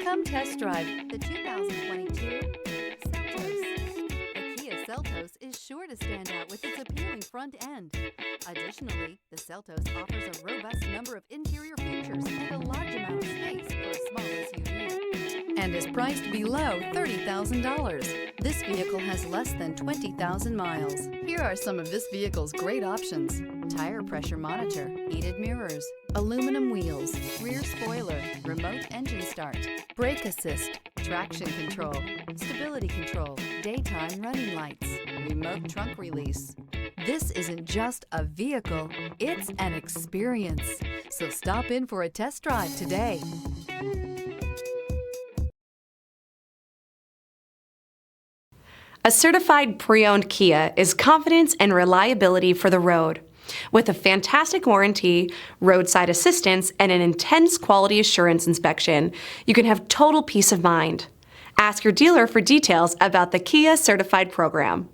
Come test drive the 2022 Seltos. The Kia Seltos is sure to stand out with its appealing front end. Additionally, the Seltos offers a robust number of interior features and a large amount of space for a small SUV. And is priced below $30,000. This vehicle has less than 20,000 miles. Here are some of this vehicle's great options: tire pressure monitor, heated mirrors, aluminum wheels, rear spoiler, remote engine start, brake assist, traction control, stability control, daytime running lights, remote trunk release. This isn't just a vehicle, it's an experience. So stop in for a test drive today. A certified pre-owned Kia is confidence and reliability for the road. With a fantastic warranty, roadside assistance, and an intense quality assurance inspection, you can have total peace of mind. Ask your dealer for details about the Kia Certified program.